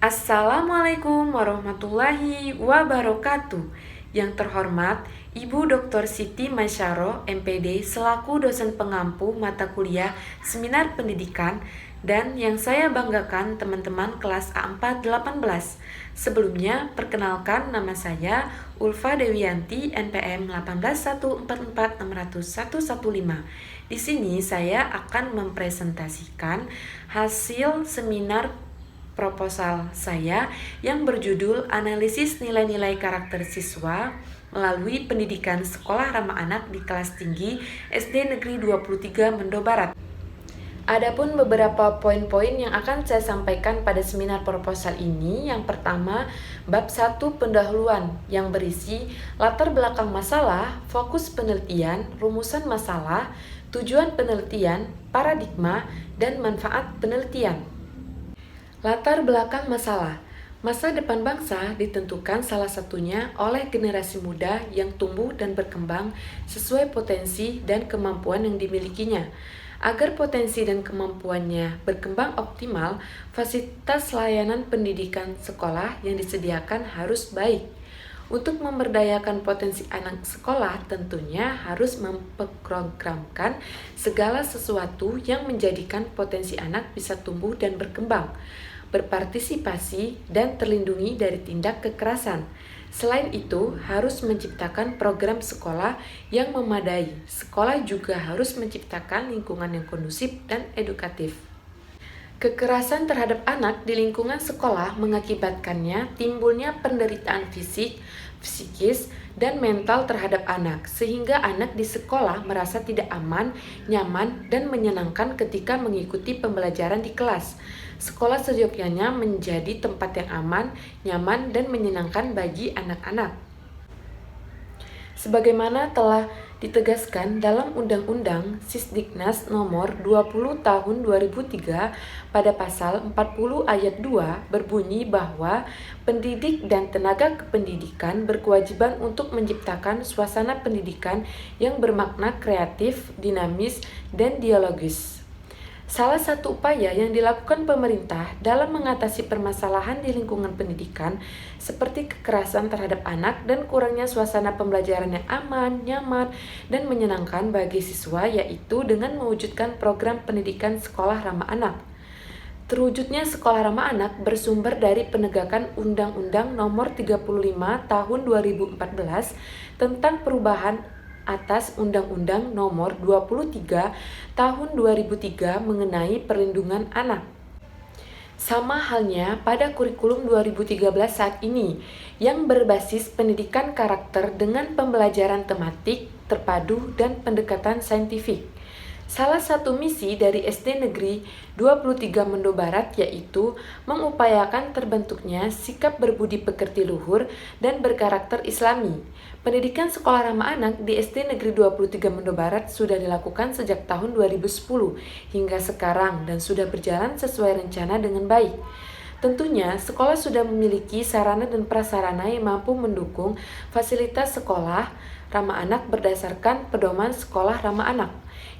Assalamualaikum warahmatullahi wabarakatuh. Yang terhormat Ibu Dr. Siti Masyaro, MPD, selaku dosen pengampu mata kuliah Seminar Pendidikan, dan yang saya banggakan teman-teman kelas A418. Sebelumnya, perkenalkan nama saya Ulfa Dewianti, NPM 18144600115. Di sini saya akan mempresentasikan hasil seminar proposal saya yang berjudul Analisis Nilai-Nilai Karakter Siswa melalui Pendidikan Sekolah Ramah Anak di Kelas Tinggi SD Negeri 23 Mendo Barat. Adapun beberapa poin-poin yang akan saya sampaikan pada seminar proposal ini. Yang pertama, bab 1 pendahuluan yang berisi latar belakang masalah, fokus penelitian, rumusan masalah, tujuan penelitian, paradigma, dan manfaat penelitian. Latar belakang masalah. Masa depan bangsa ditentukan salah satunya oleh generasi muda yang tumbuh dan berkembang sesuai potensi dan kemampuan yang dimilikinya. Agar potensi dan kemampuannya berkembang optimal, fasilitas layanan pendidikan sekolah yang disediakan harus baik. Untuk memberdayakan potensi anak sekolah, tentunya harus memprogramkan segala sesuatu yang menjadikan potensi anak bisa tumbuh dan berkembang, berpartisipasi, dan terlindungi dari tindak kekerasan. Selain itu, harus menciptakan program sekolah yang memadai. Sekolah juga harus menciptakan lingkungan yang kondusif dan edukatif. Kekerasan terhadap anak di lingkungan sekolah mengakibatkannya timbulnya penderitaan fisik, psikis, dan mental terhadap anak, sehingga anak di sekolah merasa tidak aman, nyaman, dan menyenangkan ketika mengikuti pembelajaran di kelas. Sekolah seyogyanya menjadi tempat yang aman, nyaman, dan menyenangkan bagi anak-anak. Sebagaimana telah ditegaskan dalam Undang-Undang Sisdiknas Nomor 20 Tahun 2003 pada pasal 40 ayat 2 berbunyi bahwa pendidik dan tenaga kependidikan berkewajiban untuk menciptakan suasana pendidikan yang bermakna kreatif, dinamis, dan dialogis. Salah satu upaya yang dilakukan pemerintah dalam mengatasi permasalahan di lingkungan pendidikan seperti kekerasan terhadap anak dan kurangnya suasana pembelajaran yang aman, nyaman, dan menyenangkan bagi siswa yaitu dengan mewujudkan program pendidikan sekolah ramah anak. Terwujudnya sekolah ramah anak bersumber dari penegakan Undang-Undang Nomor 35 Tahun 2014 tentang perubahan atas Undang-Undang Nomor 23 Tahun 2003 mengenai perlindungan anak. Sama halnya pada kurikulum 2013 saat ini yang berbasis pendidikan karakter dengan pembelajaran tematik, terpadu, dan pendekatan saintifik. Salah satu misi dari SD Negeri 23 Mendo Barat yaitu mengupayakan terbentuknya sikap berbudi pekerti luhur dan berkarakter Islami. Pendidikan sekolah ramah anak di SD Negeri 23 Mendo Barat sudah dilakukan sejak tahun 2010 hingga sekarang dan sudah berjalan sesuai rencana dengan baik. Tentunya, sekolah sudah memiliki sarana dan prasarana yang mampu mendukung fasilitas sekolah ramah anak berdasarkan pedoman sekolah ramah anak,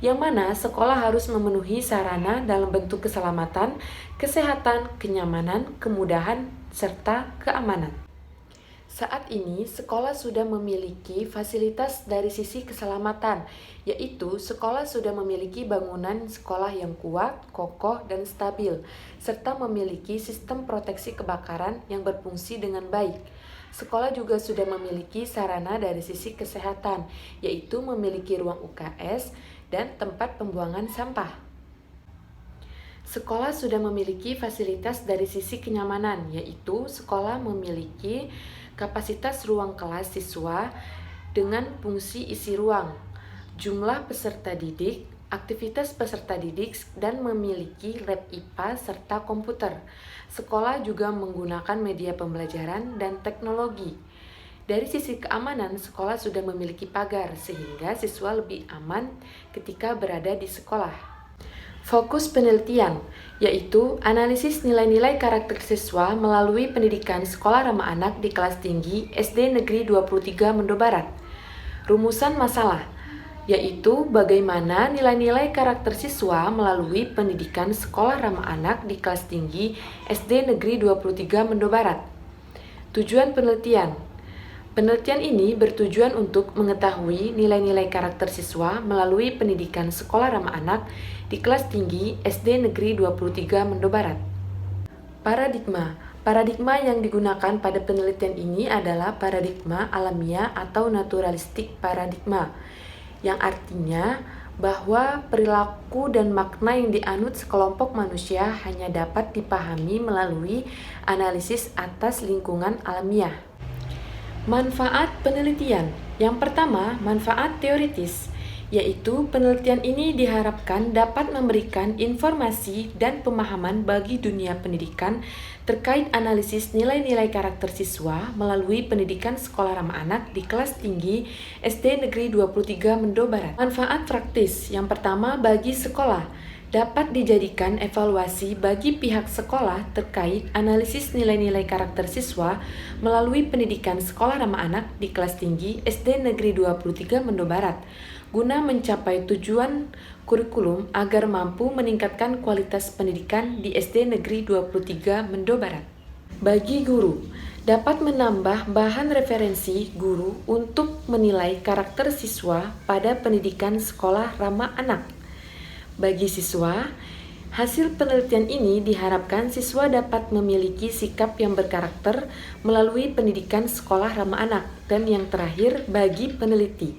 yang mana sekolah harus memenuhi sarana dalam bentuk keselamatan, kesehatan, kenyamanan, kemudahan, serta keamanan. Saat ini, sekolah sudah memiliki fasilitas dari sisi keselamatan, yaitu sekolah sudah memiliki bangunan sekolah yang kuat, kokoh, dan stabil, serta memiliki sistem proteksi kebakaran yang berfungsi dengan baik. Sekolah juga sudah memiliki sarana dari sisi kesehatan, yaitu memiliki ruang UKS dan tempat pembuangan sampah. Sekolah sudah memiliki fasilitas dari sisi kenyamanan, yaitu sekolah memiliki kapasitas ruang kelas siswa dengan fungsi isi ruang, jumlah peserta didik, aktivitas peserta didik, dan memiliki lab IPA serta komputer. Sekolah juga menggunakan media pembelajaran dan teknologi. Dari sisi keamanan, sekolah sudah memiliki pagar sehingga siswa lebih aman ketika berada di sekolah. Fokus penelitian, yaitu analisis nilai-nilai karakter siswa melalui pendidikan sekolah ramah anak di kelas tinggi SD Negeri 23 Mendo Barat. Rumusan masalah, yaitu bagaimana nilai-nilai karakter siswa melalui pendidikan sekolah ramah anak di kelas tinggi SD Negeri 23 Mendo Barat. Tujuan penelitian. Penelitian ini bertujuan untuk mengetahui nilai-nilai karakter siswa melalui pendidikan sekolah ramah anak di kelas tinggi SD Negeri 23 Mendo Barat. Paradigma. Paradigma yang digunakan pada penelitian ini adalah paradigma alamiah atau naturalistik paradigma, yang artinya bahwa perilaku dan makna yang dianut sekelompok manusia hanya dapat dipahami melalui analisis atas lingkungan alamiah. Manfaat penelitian. Yang pertama, manfaat teoritis, yaitu penelitian ini diharapkan dapat memberikan informasi dan pemahaman bagi dunia pendidikan terkait analisis nilai-nilai karakter siswa melalui pendidikan sekolah ramah anak di kelas tinggi SD Negeri 23 Mendo Barat. Manfaat praktis. Yang pertama, bagi sekolah dapat dijadikan evaluasi bagi pihak sekolah terkait analisis nilai-nilai karakter siswa melalui pendidikan sekolah ramah anak di kelas tinggi SD Negeri 23 Mendo Barat, guna mencapai tujuan kurikulum agar mampu meningkatkan kualitas pendidikan di SD Negeri 23 Mendo Barat. Bagi guru, dapat menambah bahan referensi guru untuk menilai karakter siswa pada pendidikan sekolah ramah anak. Bagi siswa, hasil penelitian ini diharapkan siswa dapat memiliki sikap yang berkarakter melalui pendidikan sekolah ramah anak. Dan yang terakhir, bagi peneliti,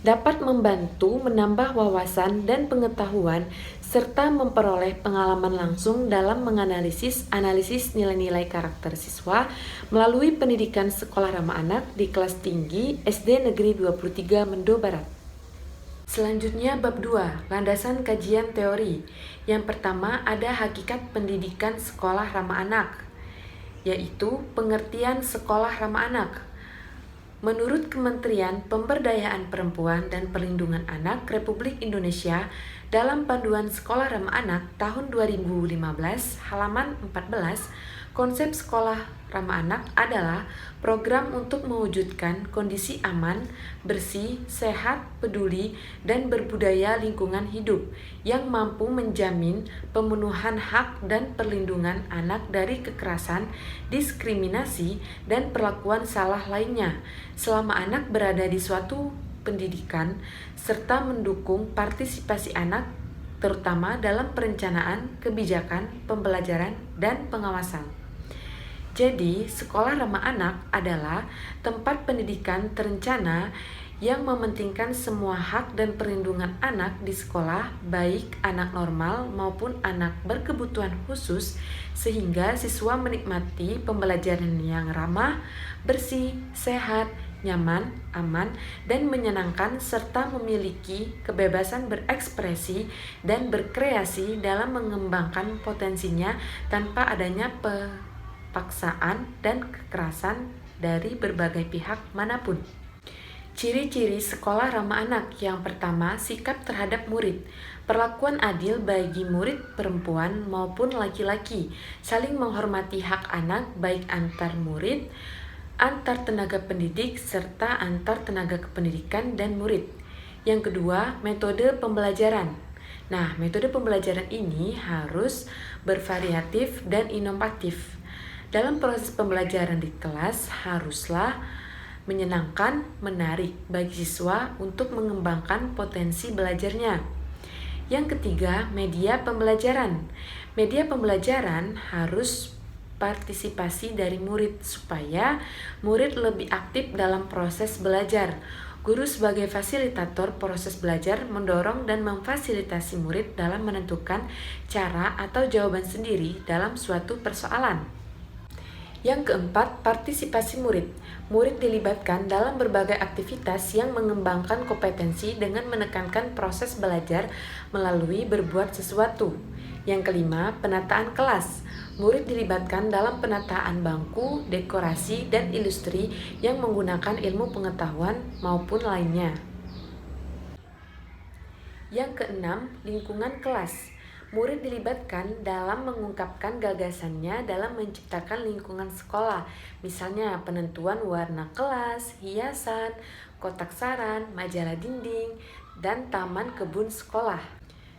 dapat membantu menambah wawasan dan pengetahuan serta memperoleh pengalaman langsung dalam menganalisis nilai-nilai karakter siswa melalui pendidikan sekolah ramah anak di kelas tinggi SD Negeri 23 Mendo Barat. Selanjutnya bab 2, landasan kajian teori. Yang pertama ada hakikat pendidikan sekolah ramah anak, yaitu pengertian sekolah ramah anak. Menurut Kementerian Pemberdayaan Perempuan dan Perlindungan Anak Republik Indonesia, dalam Panduan Sekolah Ramah Anak tahun 2015 halaman 14, konsep sekolah ramah anak adalah program untuk mewujudkan kondisi aman, bersih, sehat, peduli, dan berbudaya lingkungan hidup yang mampu menjamin pemenuhan hak dan perlindungan anak dari kekerasan, diskriminasi, dan perlakuan salah lainnya selama anak berada di suatu pendidikan, serta mendukung partisipasi anak terutama dalam perencanaan, kebijakan, pembelajaran, dan pengawasan. Jadi, sekolah ramah anak adalah tempat pendidikan terencana yang mementingkan semua hak dan perlindungan anak di sekolah, baik anak normal maupun anak berkebutuhan khusus, sehingga siswa menikmati pembelajaran yang ramah, bersih, sehat, nyaman, aman, dan menyenangkan, serta memiliki kebebasan berekspresi dan berkreasi dalam mengembangkan potensinya tanpa adanya paksaan dan kekerasan dari berbagai pihak manapun. Ciri-ciri sekolah ramah anak. Yang pertama, sikap terhadap murid. Perlakuan adil bagi murid perempuan maupun laki-laki, saling menghormati hak anak baik antar murid, antar tenaga pendidik, serta antar tenaga kependidikan dan murid. Yang kedua, metode pembelajaran. Nah, metode pembelajaran ini harus bervariatif dan inovatif. Dalam proses pembelajaran di kelas haruslah menyenangkan, menarik bagi siswa untuk mengembangkan potensi belajarnya. Yang ketiga, media pembelajaran. Media pembelajaran harus partisipasi dari murid supaya murid lebih aktif dalam proses belajar. Guru sebagai fasilitator proses belajar mendorong dan memfasilitasi murid dalam menentukan cara atau jawaban sendiri dalam suatu persoalan. Yang keempat, partisipasi murid. Murid dilibatkan dalam berbagai aktivitas yang mengembangkan kompetensi dengan menekankan proses belajar melalui berbuat sesuatu. Yang kelima, penataan kelas. Murid dilibatkan dalam penataan bangku, dekorasi, dan industri yang menggunakan ilmu pengetahuan maupun lainnya. Yang keenam, lingkungan kelas. Murid dilibatkan dalam mengungkapkan gagasannya dalam menciptakan lingkungan sekolah, misalnya penentuan warna kelas, hiasan, kotak saran, majalah dinding, dan taman kebun sekolah.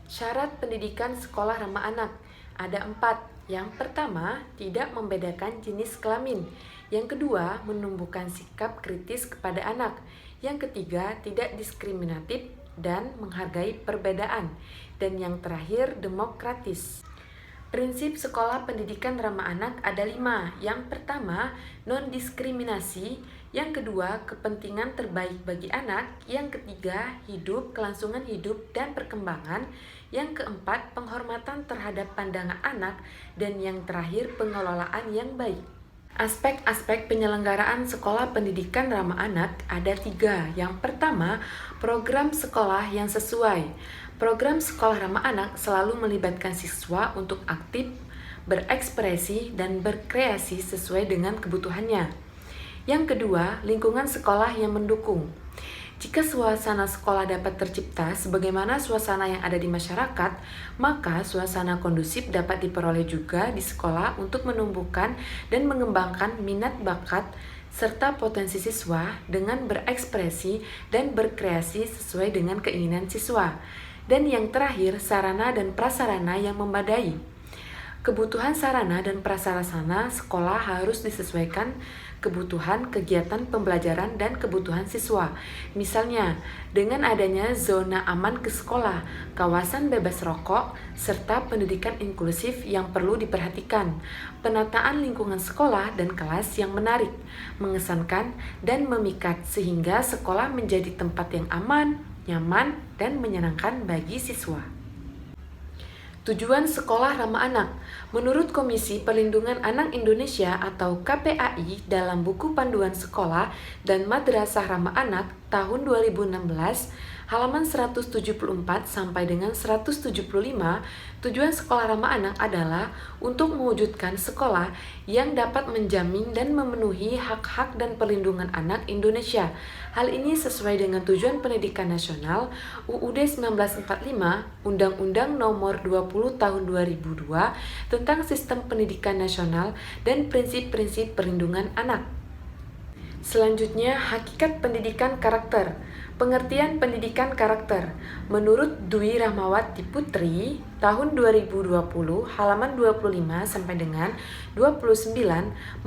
Syarat pendidikan sekolah ramah anak ada 4. Yang pertama, tidak membedakan jenis kelamin. Yang kedua, menumbuhkan sikap kritis kepada anak. Yang ketiga, tidak diskriminatif dan menghargai perbedaan. Dan yang terakhir, demokratis. Prinsip sekolah pendidikan ramah anak ada 5. Yang pertama, non-diskriminasi. Yang kedua, kepentingan terbaik bagi anak. Yang ketiga, hidup, kelangsungan hidup, dan perkembangan. Yang keempat, penghormatan terhadap pandangan anak. Dan yang terakhir, pengelolaan yang baik. Aspek-aspek penyelenggaraan sekolah pendidikan ramah anak ada 3. Yang pertama, program sekolah yang sesuai. Program sekolah ramah anak selalu melibatkan siswa untuk aktif, berekspresi, dan berkreasi sesuai dengan kebutuhannya. Yang kedua, lingkungan sekolah yang mendukung. Jika suasana sekolah dapat tercipta sebagaimana suasana yang ada di masyarakat, maka suasana kondusif dapat diperoleh juga di sekolah untuk menumbuhkan dan mengembangkan minat bakat serta potensi siswa dengan berekspresi dan berkreasi sesuai dengan keinginan siswa. Dan yang terakhir, sarana dan prasarana yang memadai. Kebutuhan sarana dan prasarana sekolah harus disesuaikan kebutuhan kegiatan pembelajaran dan kebutuhan siswa. Misalnya, dengan adanya zona aman ke sekolah, kawasan bebas rokok, serta pendidikan inklusif yang perlu diperhatikan, penataan lingkungan sekolah dan kelas yang menarik, mengesankan, dan memikat sehingga sekolah menjadi tempat yang aman, nyaman, dan menyenangkan bagi siswa. Tujuan sekolah ramah anak. Menurut Komisi Perlindungan Anak Indonesia atau KPAI dalam buku panduan sekolah dan madrasah ramah anak tahun 2016 halaman 174 sampai dengan 175, tujuan sekolah ramah anak adalah untuk mewujudkan sekolah yang dapat menjamin dan memenuhi hak-hak dan perlindungan anak Indonesia. Hal ini sesuai dengan tujuan pendidikan nasional UUD 1945, Undang-Undang Nomor 20 Tahun 2002 tentang Sistem Pendidikan Nasional dan prinsip-prinsip perlindungan anak. Selanjutnya, hakikat pendidikan karakter. Pengertian pendidikan karakter. Menurut Dwi Rahmawati Putri, tahun 2020, halaman 25 sampai dengan 29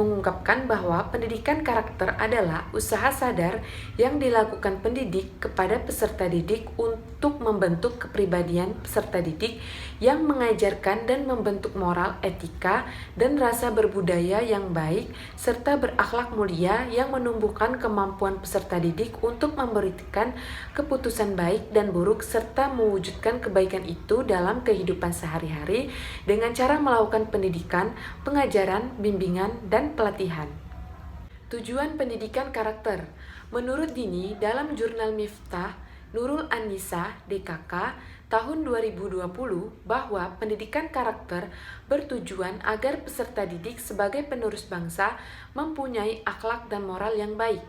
mengungkapkan bahwa pendidikan karakter adalah usaha sadar yang dilakukan pendidik kepada peserta didik untuk membentuk kepribadian peserta didik yang mengajarkan dan membentuk moral, etika, dan rasa berbudaya yang baik serta berakhlak mulia yang menumbuhkan kemampuan peserta didik untuk memberikan keputusan baik dan buruk serta mewujudkan kebaikan itu dalam kehidupan sehari-hari dengan cara melakukan pendidikan, pengajaran, bimbingan, dan pelatihan. Tujuan pendidikan karakter. Menurut Dini, dalam jurnal Miftah, Nurul An-Nisa, DKK, tahun 2020, bahwa pendidikan karakter bertujuan agar peserta didik sebagai penerus bangsa mempunyai akhlak dan moral yang baik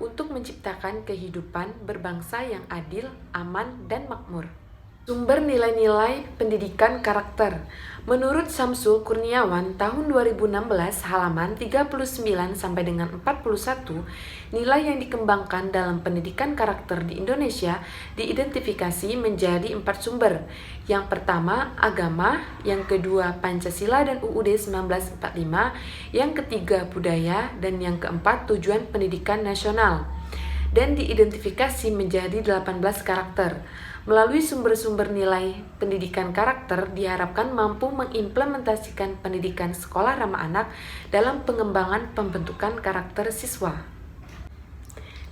untuk menciptakan kehidupan berbangsa yang adil, aman, dan makmur. Sumber nilai-nilai pendidikan karakter. Menurut Samsul Kurniawan tahun 2016 halaman 39 sampai dengan 41, nilai yang dikembangkan dalam pendidikan karakter di Indonesia diidentifikasi menjadi 4 sumber. Yang pertama, agama, yang kedua, Pancasila dan UUD 1945, yang ketiga, budaya, dan yang keempat, tujuan pendidikan nasional. Dan diidentifikasi menjadi 18 karakter. Melalui sumber-sumber nilai pendidikan karakter diharapkan mampu mengimplementasikan pendidikan sekolah ramah anak dalam pengembangan pembentukan karakter siswa.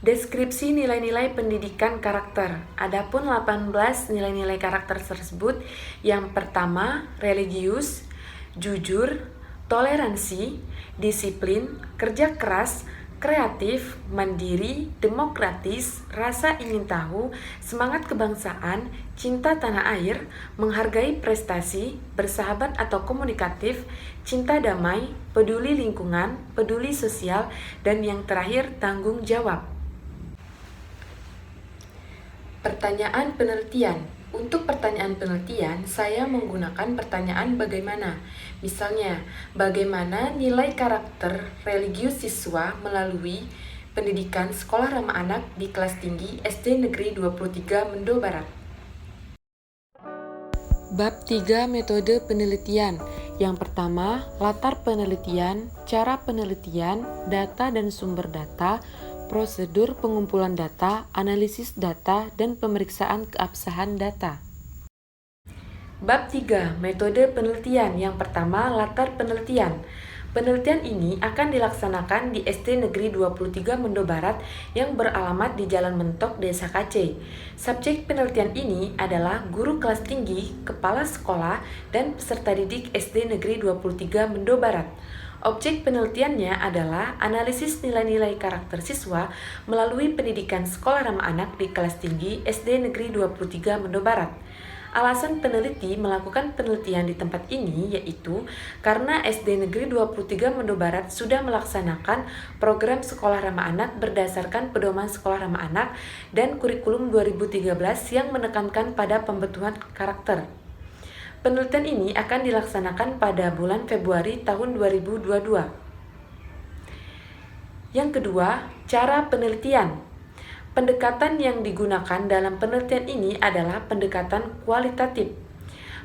Deskripsi nilai-nilai pendidikan karakter. Adapun 18 nilai-nilai karakter tersebut, yang pertama, religius, jujur, toleransi, disiplin, kerja keras, kreatif, mandiri, demokratis, rasa ingin tahu, semangat kebangsaan, cinta tanah air, menghargai prestasi, bersahabat atau komunikatif, cinta damai, peduli lingkungan, peduli sosial, dan yang terakhir tanggung jawab. Pertanyaan penelitian. Untuk pertanyaan penelitian, saya menggunakan pertanyaan bagaimana. Misalnya, bagaimana nilai karakter religius siswa melalui pendidikan sekolah ramah anak di kelas tinggi SD Negeri 23 Mendo Barat. Bab 3 Metode penelitian. Yang pertama, latar penelitian, cara penelitian, data dan sumber data, prosedur pengumpulan data, analisis data, dan pemeriksaan keabsahan data. Bab 3 Metode penelitian. Yang pertama, latar penelitian. Penelitian ini akan dilaksanakan di SD Negeri 23 Mendo Barat yang beralamat di Jalan Mentok, Desa Kace. Subjek penelitian ini adalah guru kelas tinggi, kepala sekolah, dan peserta didik SD Negeri 23 Mendo Barat. Objek penelitiannya adalah analisis nilai-nilai karakter siswa melalui pendidikan sekolah ramah anak di kelas tinggi SD Negeri 23 Mendo Barat. Alasan peneliti melakukan penelitian di tempat ini yaitu karena SD Negeri 23 Mendo Barat sudah melaksanakan program sekolah ramah anak berdasarkan pedoman sekolah ramah anak dan kurikulum 2013 yang menekankan pada pembentukan karakter. Penelitian ini akan dilaksanakan pada bulan Februari tahun 2022. Yang kedua, cara penelitian. Pendekatan yang digunakan dalam penelitian ini adalah pendekatan kualitatif.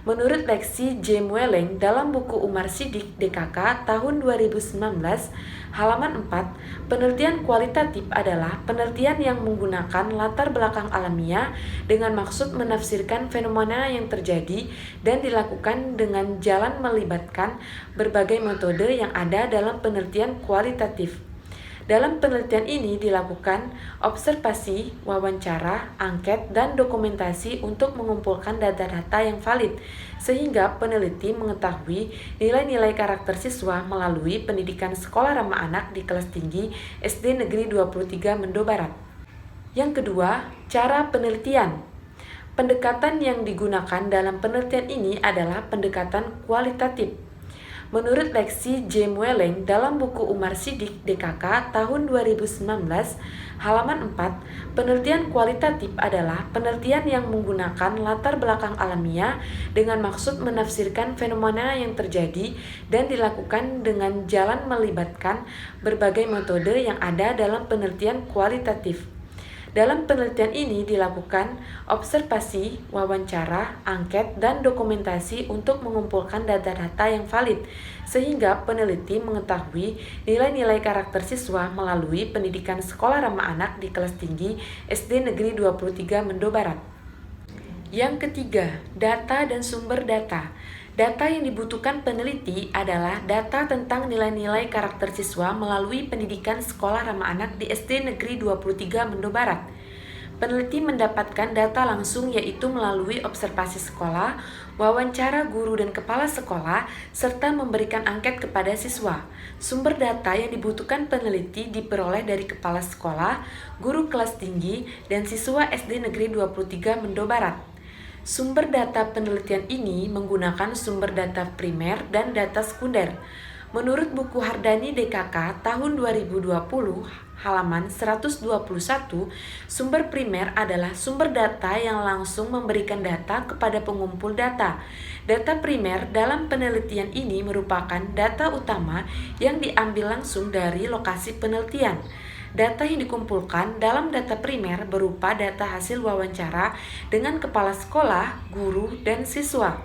Menurut Lexi J. Mueleng dalam buku Umar Sidik DKK tahun 2019, halaman 4, penelitian kualitatif adalah penelitian yang menggunakan latar belakang alamiah dengan maksud menafsirkan fenomena yang terjadi dan dilakukan dengan jalan melibatkan berbagai metode yang ada dalam penelitian kualitatif. Dalam penelitian ini dilakukan observasi, wawancara, angket, dan dokumentasi untuk mengumpulkan data-data yang valid, sehingga peneliti mengetahui nilai-nilai karakter siswa melalui pendidikan sekolah ramah anak di kelas tinggi SD Negeri 23 Mendo Barat. Yang kedua, cara penelitian. Pendekatan yang digunakan dalam penelitian ini adalah pendekatan kualitatif. Menurut Lexi J. Mueleng dalam buku Umar Sidik DKK tahun 2019, halaman 4, penelitian kualitatif adalah penelitian yang menggunakan latar belakang alamiah dengan maksud menafsirkan fenomena yang terjadi dan dilakukan dengan jalan melibatkan berbagai metode yang ada dalam penelitian kualitatif. Dalam penelitian ini dilakukan observasi, wawancara, angket, dan dokumentasi untuk mengumpulkan data-data yang valid, sehingga peneliti mengetahui nilai-nilai karakter siswa melalui pendidikan sekolah ramah anak di kelas tinggi SD Negeri 23 Mendo Barat. Yang ketiga, data dan sumber data. Data yang dibutuhkan peneliti adalah data tentang nilai-nilai karakter siswa melalui pendidikan sekolah ramah anak di SD Negeri 23 Mendo Barat. Peneliti mendapatkan data langsung yaitu melalui observasi sekolah, wawancara guru dan kepala sekolah, serta memberikan angket kepada siswa. Sumber data yang dibutuhkan peneliti diperoleh dari kepala sekolah, guru kelas tinggi, dan siswa SD Negeri 23 Mendo Barat. Sumber data penelitian ini menggunakan sumber data primer dan data sekunder. Menurut buku Hardani DKK tahun 2020, halaman 121, sumber primer adalah sumber data yang langsung memberikan data kepada pengumpul data. Data primer dalam penelitian ini merupakan data utama yang diambil langsung dari lokasi penelitian. Data yang dikumpulkan dalam data primer berupa data hasil wawancara dengan kepala sekolah, guru, dan siswa.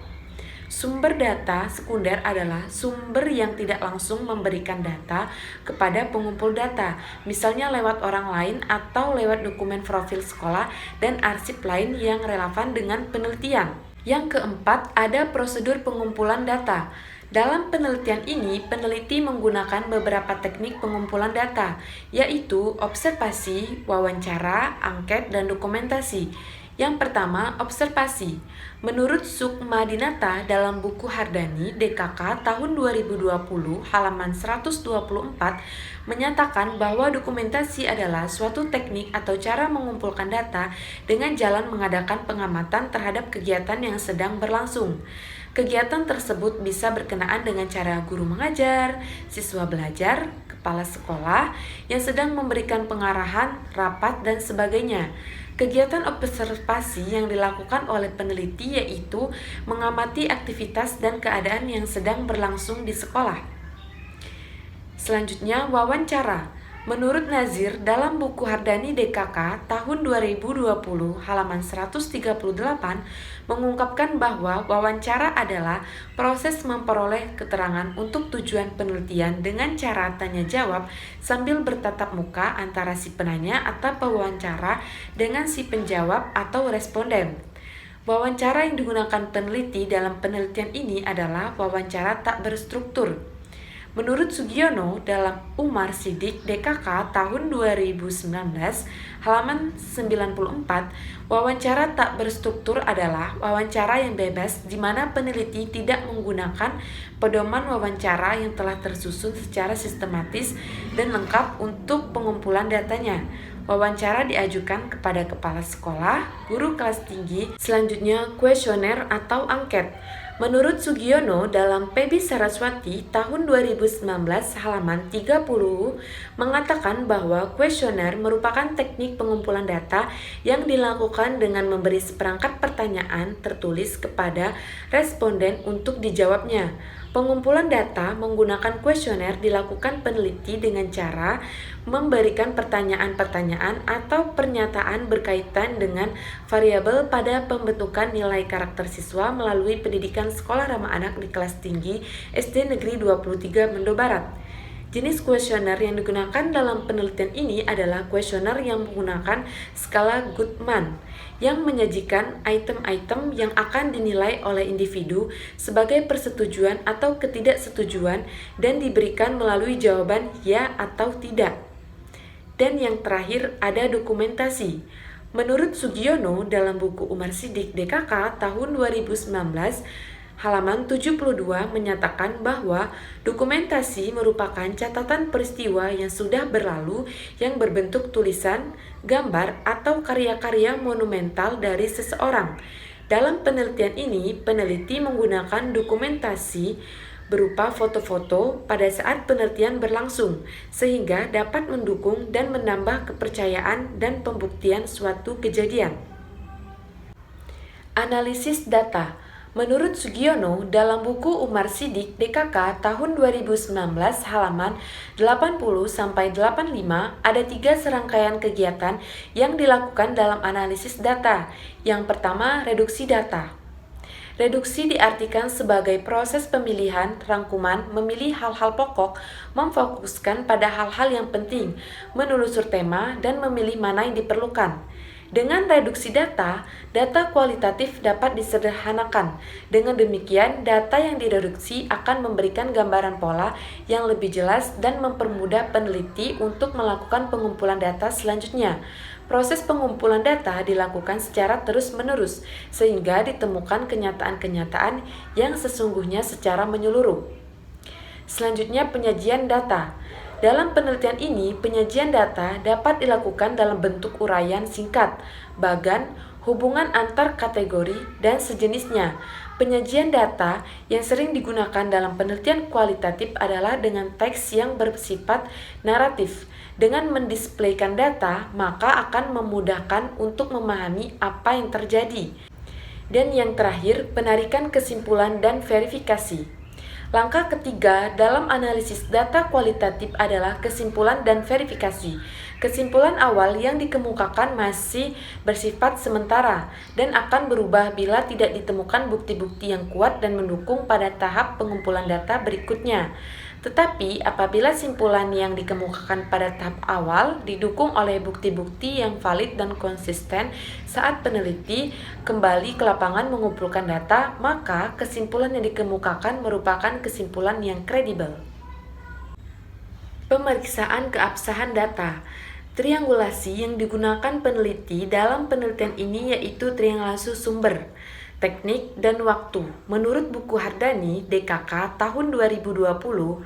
Sumber data sekunder adalah sumber yang tidak langsung memberikan data kepada pengumpul data, misalnya lewat orang lain atau lewat dokumen profil sekolah dan arsip lain yang relevan dengan penelitian. Yang keempat, ada prosedur pengumpulan data. Dalam penelitian ini, peneliti menggunakan beberapa teknik pengumpulan data, yaitu observasi, wawancara, angket, dan dokumentasi. Yang pertama, observasi. Menurut Sukmadinata dalam buku Hardani DKK tahun 2020 halaman 124 menyatakan bahwa dokumentasi adalah suatu teknik atau cara mengumpulkan data dengan jalan mengadakan pengamatan terhadap kegiatan yang sedang berlangsung. Kegiatan tersebut bisa berkenaan dengan cara guru mengajar, siswa belajar, kepala sekolah yang sedang memberikan pengarahan, rapat, dan sebagainya. Kegiatan observasi yang dilakukan oleh peneliti yaitu mengamati aktivitas dan keadaan yang sedang berlangsung di sekolah. Selanjutnya, wawancara. Menurut Nazir, dalam buku Hardani DKK tahun 2020 halaman 138 mengungkapkan bahwa wawancara adalah proses memperoleh keterangan untuk tujuan penelitian dengan cara tanya jawab sambil bertatap muka antara si penanya atau pewawancara dengan si penjawab atau responden. Wawancara yang digunakan peneliti dalam penelitian ini adalah wawancara tak berstruktur. Menurut Sugiono, dalam Umar Sidik DKK tahun 2019 halaman 94, wawancara tak berstruktur adalah wawancara yang bebas di mana peneliti tidak menggunakan pedoman wawancara yang telah tersusun secara sistematis dan lengkap untuk pengumpulan datanya. Wawancara diajukan kepada kepala sekolah, guru kelas tinggi, selanjutnya kuesioner atau angket. Menurut Sugiono, dalam Pebi Saraswati tahun 2019 halaman 30 mengatakan bahwa kuesioner merupakan teknik pengumpulan data yang dilakukan dengan memberi seperangkat pertanyaan tertulis kepada responden untuk dijawabnya. Pengumpulan data menggunakan kuesioner dilakukan peneliti dengan cara memberikan pertanyaan-pertanyaan atau pernyataan berkaitan dengan variabel pada pembentukan nilai karakter siswa melalui pendidikan sekolah ramah anak di kelas tinggi SD Negeri 23 Mendo Barat. Jenis kuesioner yang digunakan dalam penelitian ini adalah kuesioner yang menggunakan skala Goodman, yang menyajikan item-item yang akan dinilai oleh individu sebagai persetujuan atau ketidaksetujuan dan diberikan melalui jawaban ya atau tidak. Dan yang terakhir ada dokumentasi. Menurut Sugiono, dalam buku Umar Sidik DKK tahun 2019, halaman 72 menyatakan bahwa dokumentasi merupakan catatan peristiwa yang sudah berlalu yang berbentuk tulisan, gambar, atau karya-karya monumental dari seseorang. Dalam penelitian ini, peneliti menggunakan dokumentasi berupa foto-foto pada saat penelitian berlangsung, sehingga dapat mendukung dan menambah kepercayaan dan pembuktian suatu kejadian. Analisis data. Menurut Sugiono, dalam buku Umar Sidik DKK tahun 2019 halaman 80-85 ada 3 serangkaian kegiatan yang dilakukan dalam analisis data. Yang pertama, reduksi data. Reduksi diartikan sebagai proses pemilihan, rangkuman, memilih hal-hal pokok, memfokuskan pada hal-hal yang penting, menelusur tema, dan memilih mana yang diperlukan. Dengan reduksi data, data kualitatif dapat disederhanakan. Dengan demikian, data yang direduksi akan memberikan gambaran pola yang lebih jelas dan mempermudah peneliti untuk melakukan pengumpulan data selanjutnya. Proses pengumpulan data dilakukan secara terus-menerus, sehingga ditemukan kenyataan-kenyataan yang sesungguhnya secara menyeluruh. Selanjutnya, penyajian data. Dalam penelitian ini, penyajian data dapat dilakukan dalam bentuk uraian singkat, bagan, hubungan antar kategori, dan sejenisnya. Penyajian data yang sering digunakan dalam penelitian kualitatif adalah dengan teks yang bersifat naratif. Dengan mendisplaykan data, maka akan memudahkan untuk memahami apa yang terjadi. Dan yang terakhir, penarikan kesimpulan dan verifikasi. Langkah ketiga dalam analisis data kualitatif adalah kesimpulan dan verifikasi. Kesimpulan awal yang dikemukakan masih bersifat sementara dan akan berubah bila tidak ditemukan bukti-bukti yang kuat dan mendukung pada tahap pengumpulan data berikutnya. Tetapi apabila simpulan yang dikemukakan pada tahap awal didukung oleh bukti-bukti yang valid dan konsisten saat peneliti kembali ke lapangan mengumpulkan data, maka kesimpulan yang dikemukakan merupakan kesimpulan yang kredibel. Pemeriksaan keabsahan data. Triangulasi yang digunakan peneliti dalam penelitian ini yaitu triangulasi sumber, teknik, dan waktu. Menurut buku Hardani DKK tahun 2020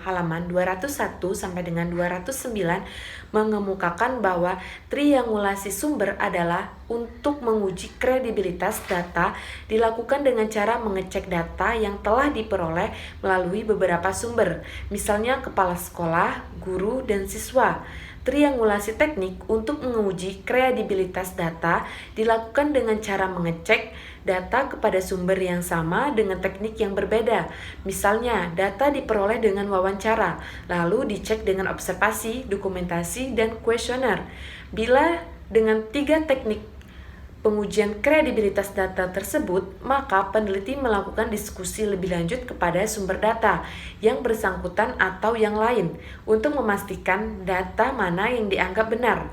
halaman 201 sampai dengan 209 mengemukakan bahwa triangulasi sumber adalah untuk menguji kredibilitas data dilakukan dengan cara mengecek data yang telah diperoleh melalui beberapa sumber, misalnya kepala sekolah, guru, dan siswa. Triangulasi teknik untuk menguji kredibilitas data dilakukan dengan cara mengecek data kepada sumber yang sama dengan teknik yang berbeda. Misalnya, data diperoleh dengan wawancara, lalu dicek dengan observasi, dokumentasi, dan kuesioner. Bila dengan 3 teknik pengujian kredibilitas data tersebut, maka peneliti melakukan diskusi lebih lanjut kepada sumber data yang bersangkutan atau yang lain untuk memastikan data mana yang dianggap benar.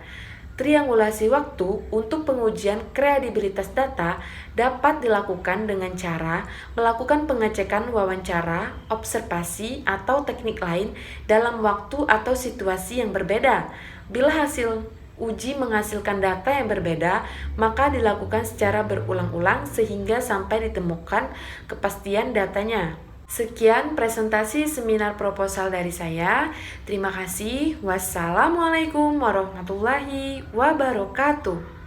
Triangulasi waktu untuk pengujian kredibilitas data dapat dilakukan dengan cara melakukan pengecekan wawancara, observasi, atau teknik lain dalam waktu atau situasi yang berbeda. Bila hasil uji menghasilkan data yang berbeda, maka dilakukan secara berulang-ulang sehingga sampai ditemukan kepastian datanya. Sekian presentasi seminar proposal dari saya. Terima kasih. Wassalamualaikum warahmatullahi wabarakatuh.